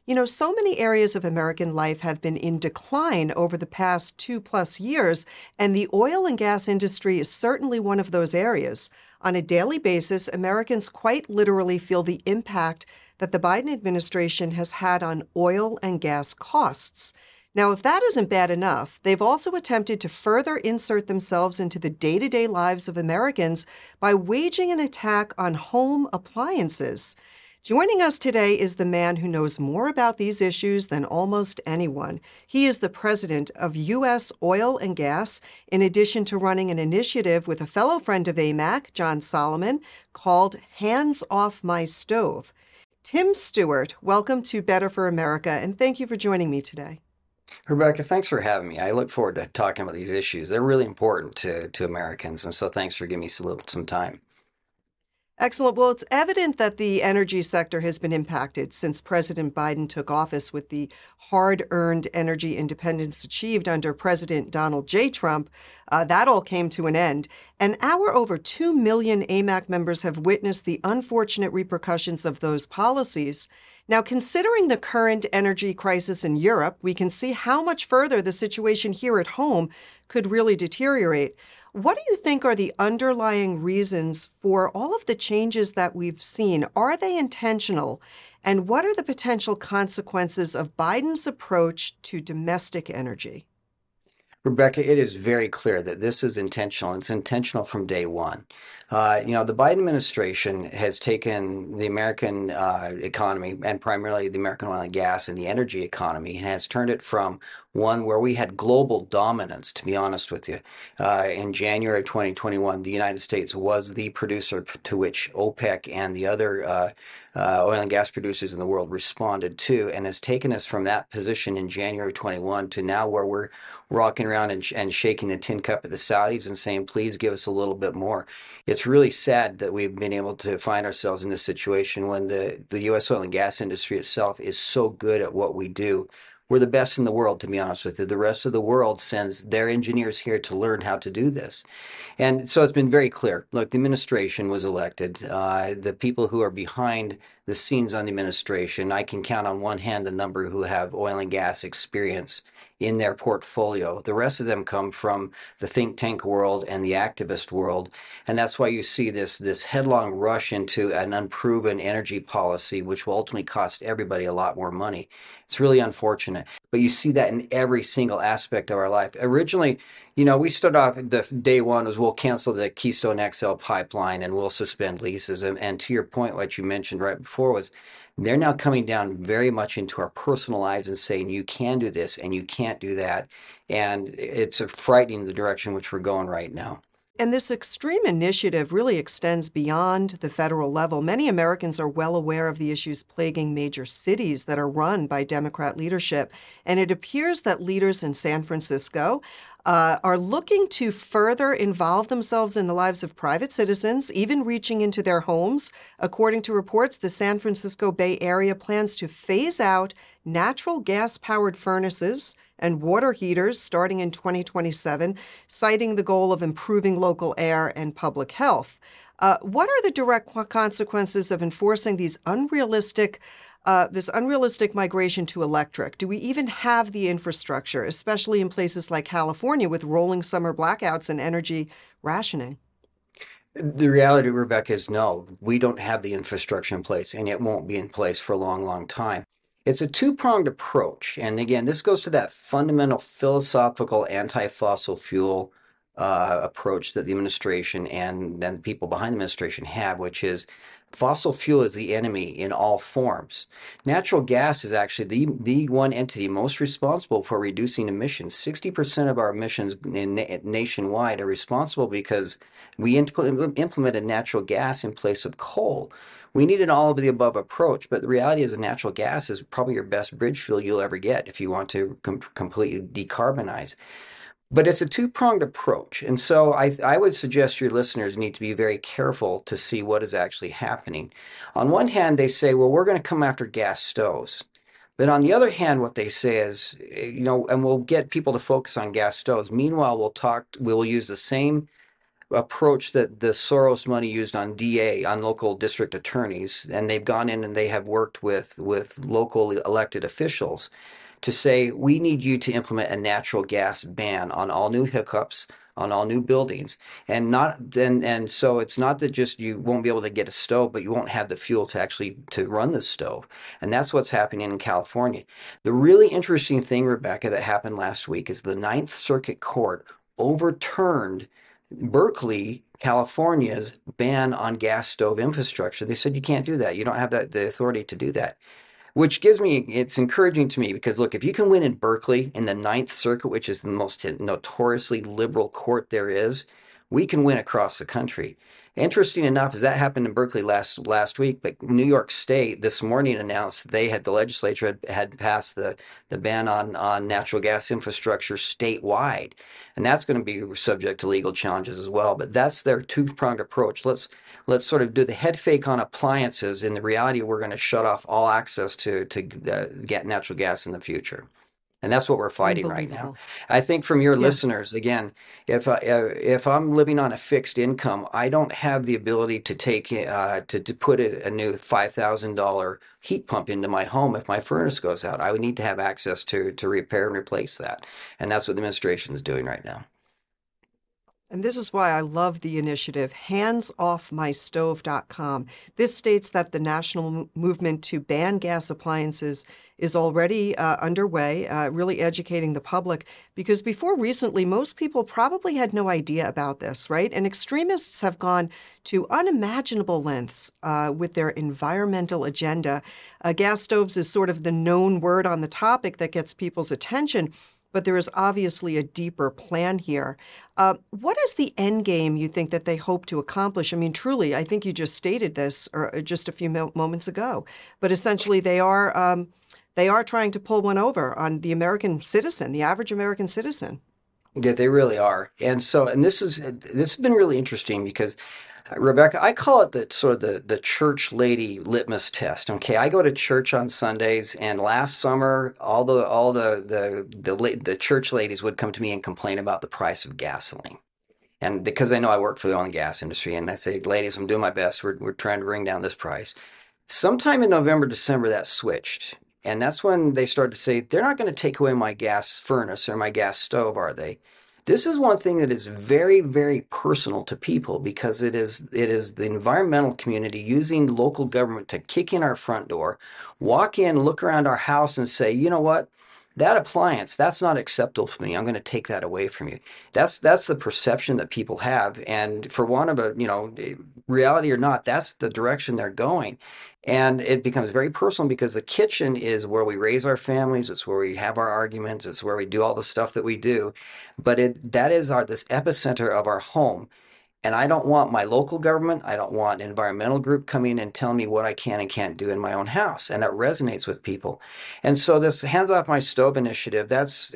You know, so many areas of American life have been in decline over the past 2+ years, and the oil and gas industry is certainly one of those areas. On a daily basis, Americans quite literally feel the impact that the Biden administration has had on oil and gas costs. Now, if that isn't bad enough, they've also attempted to further insert themselves into the day-to-day lives of Americans by waging an attack on home appliances. Joining us today is the man who knows more about these issues than almost anyone. He is the president of U.S. Oil and Gas, in addition to running an initiative with a fellow friend of AMAC, John Solomon, called Hands Off My Stove. Tim Stewart, welcome to Better for America, and thank you for joining me today. Rebecca, thanks for having me. I look forward to talking about these issues. They're really important to Americans, and so thanks for giving me some time. Excellent. Well, it's evident that the energy sector has been impacted since President Biden took office with the hard-earned energy independence achieved under President Donald J. Trump. That all came to an end. And our over 2 million AMAC members have witnessed the unfortunate repercussions of those policies. Now, considering the current energy crisis in Europe, we can see how much further the situation here at home could really deteriorate. What do you think are the underlying reasons for all of the changes that we've seen? Are they intentional? And what are the potential consequences of Biden's approach to domestic energy? Rebecca, it is very clear that this is intentional. It's intentional from day one. The Biden administration has taken the American economy, and primarily the American oil and gas and the energy economy, and has turned it from one where we had global dominance, to be honest with you. In January of 2021, the United States was the producer to which OPEC and the other oil and gas producers in the world responded to, and has taken us from that position in January 21 to now where we're rocking around and shaking the tin cup at the Saudis and saying, please give us a little bit more. It's really sad that we've been able to find ourselves in this situation when the U.S. oil and gas industry itself is so good at what we do. We're the best in the world, to be honest with you. The rest of the world sends their engineers here to learn how to do this. And so it's been very clear. Look, the administration was elected. The people who are behind the scenes on the administration, I can count on one hand the number who have oil and gas experience in their portfolio. The rest of them come from the think tank world and the activist world. And that's why you see this headlong rush into an unproven energy policy, which will ultimately cost everybody a lot more money. It's really unfortunate. But you see that in every single aspect of our life. Originally, we started off the day one was we'll cancel the Keystone XL pipeline and we'll suspend leases. And to your point, what you mentioned right before was they're now coming down very much into our personal lives and saying you can do this and you can't do that. And it's frightening the direction which we're going right now. And this extreme initiative really extends beyond the federal level. Many Americans are well aware of the issues plaguing major cities that are run by Democrat leadership. And it appears that leaders in San Francisco are looking to further involve themselves in the lives of private citizens, even reaching into their homes. According to reports, the San Francisco Bay Area plans to phase out natural gas-powered furnaces and water heaters starting in 2027, citing the goal of improving local air and public health. What are the direct consequences of enforcing this unrealistic migration to electric? Do we even have the infrastructure, especially in places like California with rolling summer blackouts and energy rationing? The reality, Rebecca, is no, we don't have the infrastructure in place, and it won't be in place for a long, long time. It's a two-pronged approach. And again, this goes to that fundamental philosophical anti-fossil fuel approach that the administration and then people behind the administration have, which is fossil fuel is the enemy in all forms. Natural gas is actually the one entity most responsible for reducing emissions. 60% of our emissions nationwide are responsible because we implemented natural gas in place of coal. We need an all of the above approach, but the reality is that natural gas is probably your best bridge fuel you'll ever get if you want to completely decarbonize. But it's a two-pronged approach. And so I would suggest your listeners need to be very careful to see what is actually happening. On one hand, they say, well, we're going to come after gas stoves. But on the other hand, what they say is, and we'll get people to focus on gas stoves. Meanwhile, we'll use the same approach that the Soros money used on DA, on local district attorneys, and they've gone in and they have worked with local elected officials to say, we need you to implement a natural gas ban on all new hookups, on all new buildings. And not then, and so it's not that just you won't be able to get a stove, but you won't have the fuel to actually to run the stove. And that's what's happening in California. The really interesting thing, Rebecca, that happened last week is the Ninth Circuit Court overturned Berkeley, California's ban on gas stove infrastructure. They said you can't do that. You don't have the authority to do that. Which gives me, it's encouraging to me because look, if you can win in Berkeley in the Ninth Circuit, which is the most notoriously liberal court there is, we can win across the country. Interesting enough, is that happened in Berkeley last week, but New York State this morning announced the legislature had passed the ban on natural gas infrastructure statewide, and that's going to be subject to legal challenges as well. But that's their two-pronged approach. Let's sort of do the head fake on appliances. In the reality, we're going to shut off all access to get natural gas in the future. And that's what we're fighting right now. Unbelievable. I think from your Yeah. listeners, again, if I'm living on a fixed income, I don't have the ability to take to put a new $5,000 heat pump into my home if my furnace goes out. I would need to have access to repair and replace that, and that's what the administration is doing right now. And this is why I love the initiative, handsoffmystove.com. This states that the national movement to ban gas appliances is already underway, really educating the public, because before recently, most people probably had no idea about this, right? And extremists have gone to unimaginable lengths with their environmental agenda. Gas stoves is sort of the known word on the topic that gets people's attention, but there is obviously a deeper plan here. What is the end game you think that they hope to accomplish? I mean, truly, I think you just stated this or just a few moments ago, but essentially they are trying to pull one over on the American citizen, the average American citizen. Yeah, they really are. And this has been really interesting because Rebecca, I call it the sort of the church lady litmus test. Okay, I go to church on Sundays, and last summer, all the church ladies would come to me and complain about the price of gasoline. And because they know I work for the oil and gas industry, and I say, ladies, I'm doing my best. We're trying to bring down this price. Sometime in November, December, that switched. And that's when they started to say, they're not going to take away my gas furnace or my gas stove, are they? This is one thing that is very, very personal to people because it is the environmental community using local government to kick in our front door, walk in, look around our house and say, you know what? That appliance, that's not acceptable for me. I'm going to take that away from you. That's the perception that people have. And for want of reality or not, that's the direction they're going. And it becomes very personal because the kitchen is where we raise our families. It's where we have our arguments. It's where we do all the stuff that we do. But that is this epicenter of our home. And I don't want my local government, I don't want an environmental group coming and telling me what I can and can't do in my own house. And that resonates with people. And so this Hands Off My Stove initiative, that's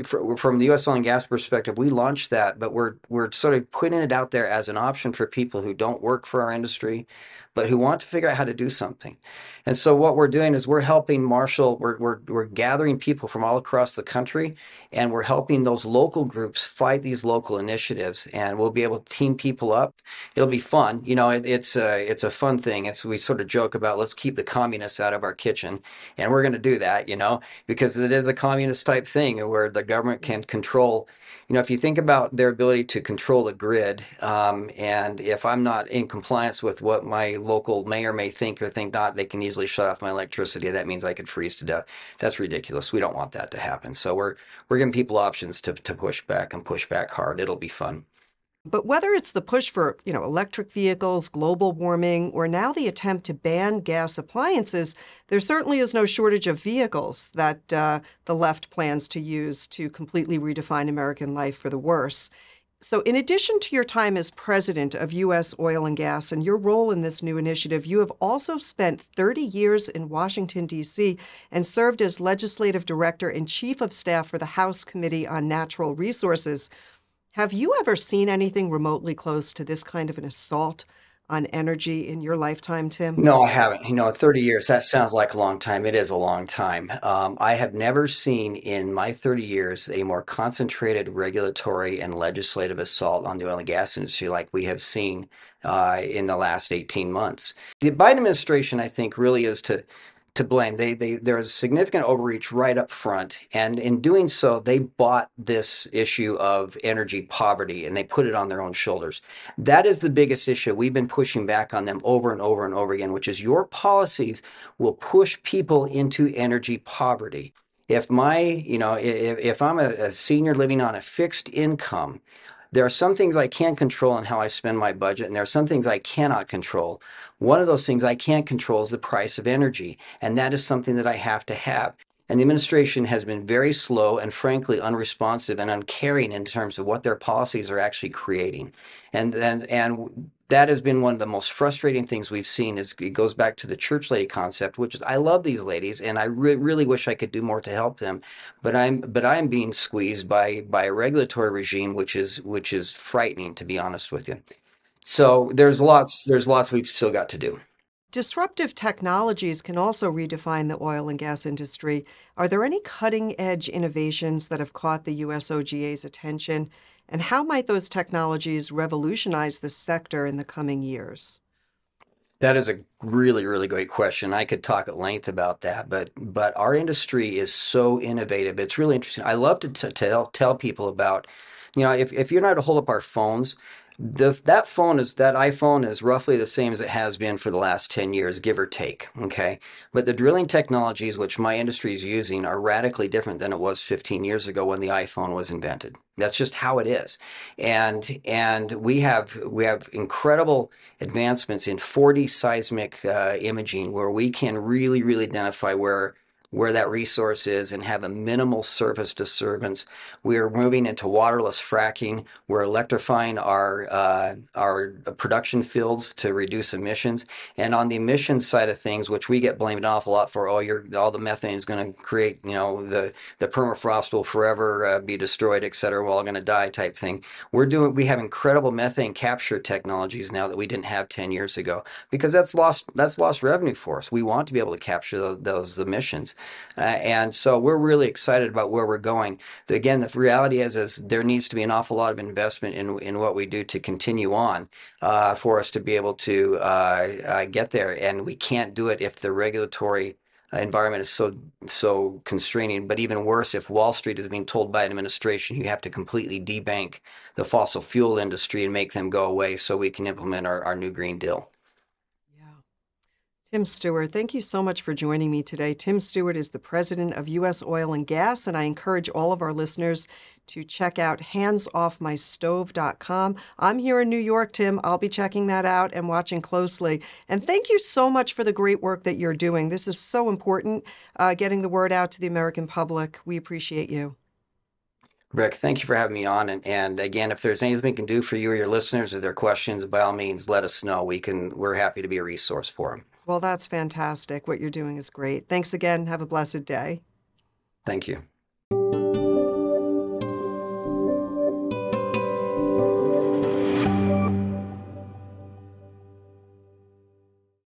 from the U.S. oil and gas perspective, we launched that, but we're sort of putting it out there as an option for people who don't work for our industry, but who want to figure out how to do something. And so what we're doing is we're helping marshal, we're gathering people from all across the country, and we're helping those local groups fight these local initiatives, and we'll be able to team people up. It'll be fun. It's a fun thing. We sort of joke about, let's keep the communists out of our kitchen, and we're going to do that, because it is a communist type thing where the government can control. If you think about their ability to control the grid, and if I'm not in compliance with what my local mayor may think or think not, they can easily shut off my electricity. That means I could freeze to death. That's ridiculous. We don't want that to happen. So we're giving people options to push back and push back hard. It'll be fun. But whether it's the push for, electric vehicles, global warming, or now the attempt to ban gas appliances, there certainly is no shortage of vehicles that the left plans to use to completely redefine American life for the worse. So in addition to your time as president of U.S. Oil and Gas and your role in this new initiative, you have also spent 30 years in Washington, D.C., and served as legislative director and chief of staff for the House Committee on Natural Resources. Have you ever seen anything remotely close to this kind of an assault on energy in your lifetime, Tim? No, I haven't. 30 years, that sounds like a long time. It is a long time. I have never seen in my 30 years a more concentrated regulatory and legislative assault on the oil and gas industry like we have seen in the last 18 months. The Biden administration, I think, really is to blame. There was significant overreach right up front, and in doing so, they bought this issue of energy poverty and they put it on their own shoulders. That is the biggest issue. We've been pushing back on them over and over and over again, which is your policies will push people into energy poverty. If I'm a senior living on a fixed income, there are some things I can't control in how I spend my budget, and there are some things I cannot control. One of those things I can't control is the price of energy, and that is something that I have to have. And the administration has been very slow and frankly unresponsive and uncaring in terms of what their policies are actually creating. And that has been one of the most frustrating things we've seen is it goes back to the church lady concept, which is I love these ladies and I really wish I could do more to help them, but I'm being squeezed by a regulatory regime which is frightening, to be honest with you. So there's lots we've still got to do. Disruptive technologies can also redefine the oil and gas industry. Are there any cutting edge innovations that have caught the USOGA's attention? And how might those technologies revolutionize the sector in the coming years? That is a really, really great question. I could talk at length about that, but our industry is so innovative. It's really interesting. I love to tell people about, if you're not to hold up our phones, that iPhone is roughly the same as it has been for the last 10 years, give or take. Okay. But the drilling technologies which my industry is using are radically different than it was 15 years ago when the iPhone was invented. That's just how it is. And we have incredible advancements in 4D seismic imaging where we can really identify where that resource is and have a minimal surface disturbance. We are moving into waterless fracking. We're electrifying our production fields to reduce emissions. And on the emissions side of things, which we get blamed an awful lot for, all the methane is going to create, the permafrost will forever be destroyed, et cetera. We're all going to die type thing. We have incredible methane capture technologies now that we didn't have 10 years ago because that's lost revenue for us. We want to be able to capture those emissions. And so we're really excited about where we're going. Again, the reality is there needs to be an awful lot of investment in what we do to continue on for us to be able to get there. And we can't do it if the regulatory environment is so constraining. But even worse, if Wall Street is being told by an administration, you have to completely debank the fossil fuel industry and make them go away so we can implement our new Green Deal. Yeah. Tim Stewart, thank you so much for joining me today. Tim Stewart is the president of U.S. Oil and Gas, and I encourage all of our listeners to check out handsoffmystove.com. I'm here in New York, Tim. I'll be checking that out and watching closely. And thank you so much for the great work that you're doing. This is so important, getting the word out to the American public. We appreciate you. Rick, thank you for having me on. And again, if there's anything we can do for you or your listeners or their questions, by all means, let us know. We're happy to be a resource for them. Well, that's fantastic. What you're doing is great. Thanks again. Have a blessed day. Thank you.